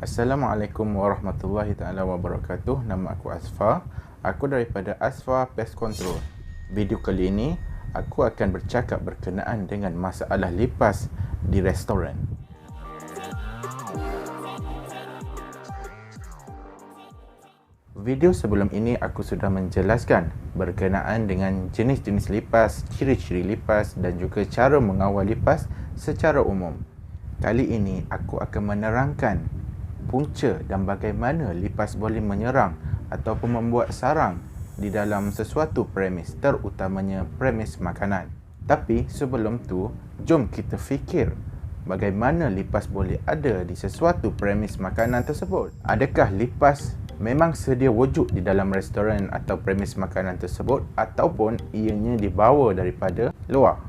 Assalamualaikum warahmatullahi taala wabarakatuh. Nama aku Asfa. Aku daripada Asfa Pest Control. Video kali ini aku akan bercakap berkenaan dengan masalah lipas di restoran. Video sebelum ini aku sudah menjelaskan berkenaan dengan jenis-jenis lipas, ciri-ciri lipas dan juga cara mengawal lipas secara umum. Kali ini aku akan menerangkan punca dan bagaimana lipas boleh menyerang ataupun membuat sarang di dalam sesuatu premis, terutamanya premis makanan. Tapi sebelum tu, jom kita fikir bagaimana lipas boleh ada di sesuatu premis makanan tersebut. Adakah lipas memang sedia wujud di dalam restoran atau premis makanan tersebut ataupun ianya dibawa daripada luar?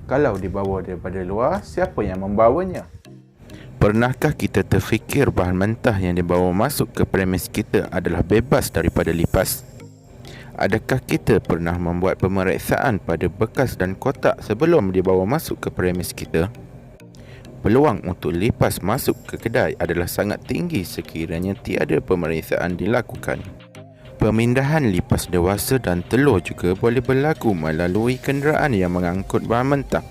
Kalau dibawa daripada luar, siapa yang membawanya? Pernahkah kita terfikir bahan mentah yang dibawa masuk ke premis kita adalah bebas daripada lipas? Adakah kita pernah membuat pemeriksaan pada bekas dan kotak sebelum dibawa masuk ke premis kita? Peluang untuk lipas masuk ke kedai adalah sangat tinggi sekiranya tiada pemeriksaan dilakukan. Pemindahan lipas dewasa dan telur juga boleh berlaku melalui kenderaan yang mengangkut bahan mentah.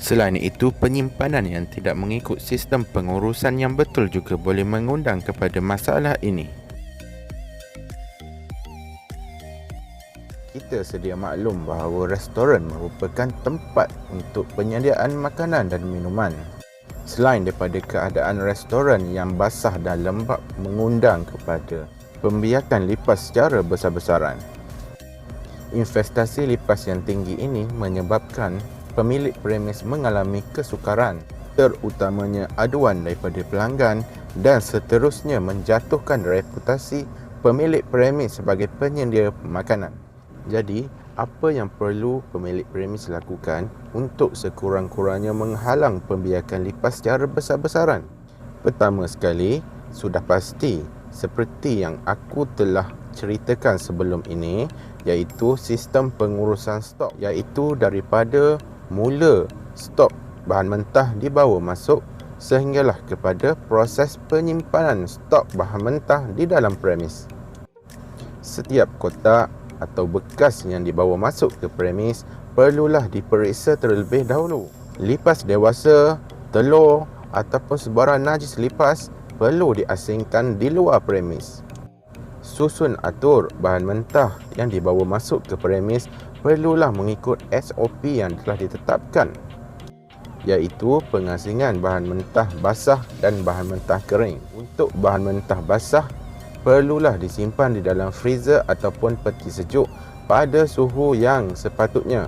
Selain itu, penyimpanan yang tidak mengikut sistem pengurusan yang betul juga boleh mengundang kepada masalah ini. Kita sedia maklum bahawa restoran merupakan tempat untuk penyediaan makanan dan minuman. Selain daripada keadaan restoran yang basah dan lembap mengundang kepada pembiakan lipas secara besar-besaran. Investasi lipas yang tinggi ini menyebabkan pemilik premis mengalami kesukaran, terutamanya aduan daripada pelanggan dan seterusnya menjatuhkan reputasi pemilik premis sebagai penyedia makanan. Jadi, apa yang perlu pemilik premis lakukan untuk sekurang-kurangnya menghalang pembiakan lipas secara besar-besaran? Pertama sekali, sudah pasti seperti yang aku telah ceritakan sebelum ini, iaitu sistem pengurusan stok, iaitu daripada mula stok bahan mentah dibawa masuk sehinggalah kepada proses penyimpanan stok bahan mentah di dalam premis. Setiap kotak atau bekas yang dibawa masuk ke premis perlulah diperiksa terlebih dahulu. Lipas dewasa, telur ataupun sebarang najis lipas perlu diasingkan di luar premis. Susun atur bahan mentah yang dibawa masuk ke premis perlulah mengikut SOP yang telah ditetapkan, iaitu pengasingan bahan mentah basah dan bahan mentah kering. Untuk bahan mentah basah perlulah disimpan di dalam freezer ataupun peti sejuk pada suhu yang sepatutnya.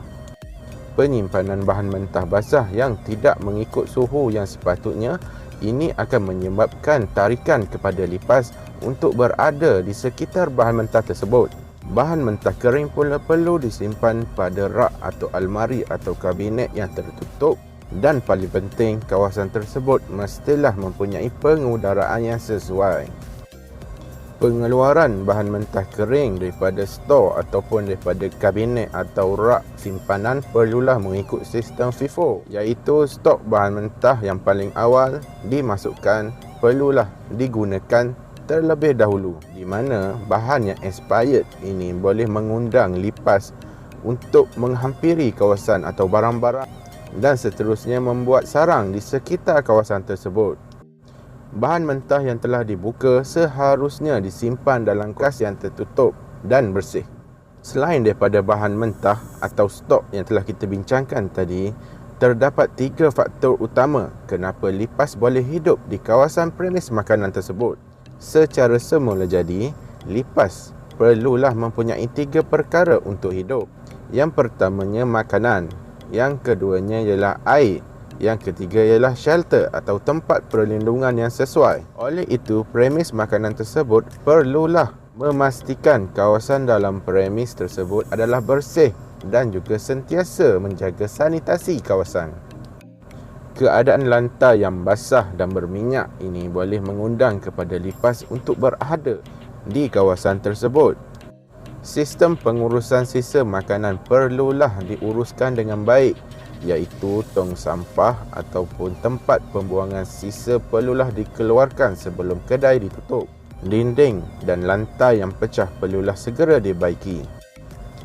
Penyimpanan bahan mentah basah yang tidak mengikut suhu yang sepatutnya ini akan menyebabkan tarikan kepada lipas untuk berada di sekitar bahan mentah tersebut. Bahan mentah kering pula perlu disimpan pada rak atau almari atau kabinet yang tertutup, dan paling penting kawasan tersebut mestilah mempunyai pengudaraan yang sesuai. Pengeluaran bahan mentah kering daripada stor ataupun daripada kabinet atau rak simpanan perlulah mengikut sistem FIFO, iaitu stok bahan mentah yang paling awal dimasukkan perlulah digunakan terlebih dahulu, di mana bahan yang expired ini boleh mengundang lipas untuk menghampiri kawasan atau barang-barang dan seterusnya membuat sarang di sekitar kawasan tersebut. Bahan mentah yang telah dibuka seharusnya disimpan dalam kas yang tertutup dan bersih. Selain daripada bahan mentah atau stok yang telah kita bincangkan tadi, terdapat 3 faktor utama kenapa lipas boleh hidup di kawasan premis makanan tersebut. Secara semula jadi, lipas perlulah mempunyai 3 perkara untuk hidup. Yang pertamanya makanan, yang keduanya ialah air, yang ketiga ialah shelter atau tempat perlindungan yang sesuai. Oleh itu, premis makanan tersebut perlulah memastikan kawasan dalam premis tersebut adalah bersih dan juga sentiasa menjaga sanitasi kawasan. Keadaan lantai yang basah dan berminyak ini boleh mengundang kepada lipas untuk berada di kawasan tersebut. Sistem pengurusan sisa makanan perlulah diuruskan dengan baik iaitu tong sampah ataupun tempat pembuangan sisa perlulah dikeluarkan sebelum kedai ditutup. Dinding dan lantai yang pecah perlulah segera dibaiki.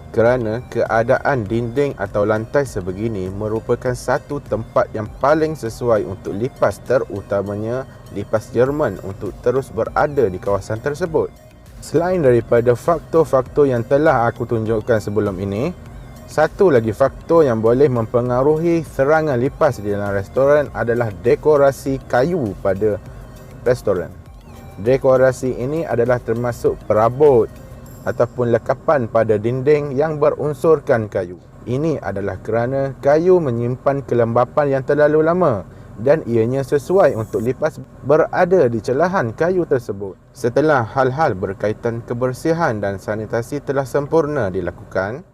Kerana keadaan dinding atau lantai sebegini merupakan satu tempat yang paling sesuai untuk lipas, terutamanya lipas Jerman, untuk terus berada di kawasan tersebut. Selain daripada faktor-faktor yang telah aku tunjukkan sebelum ini, satu lagi faktor yang boleh mempengaruhi serangan lipas di dalam restoran adalah dekorasi kayu pada restoran. Dekorasi ini adalah termasuk perabot ataupun lekapan pada dinding yang berunsurkan kayu. Ini adalah kerana kayu menyimpan kelembapan yang terlalu lama dan ianya sesuai untuk lipas berada di celahan kayu tersebut. Setelah hal-hal berkaitan kebersihan dan sanitasi telah sempurna dilakukan,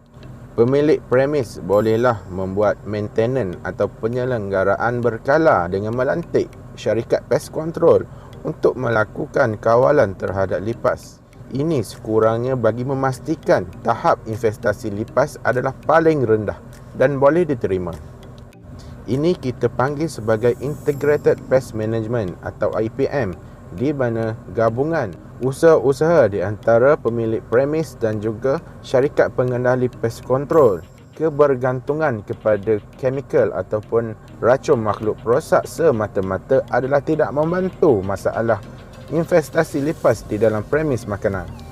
pemilik premis bolehlah membuat maintenance atau penyelenggaraan berkala dengan melantik syarikat pest control untuk melakukan kawalan terhadap lipas. Ini sekurangnya bagi memastikan tahap investasi lipas adalah paling rendah dan boleh diterima. Ini kita panggil sebagai Integrated Pest Management atau IPM, di mana gabungan usaha-usaha di antara pemilik premis dan juga syarikat pengendali pest control kebergantungan kepada chemical ataupun racun makhluk perosak semata-mata adalah tidak membantu masalah investasi lipas di dalam premis makanan.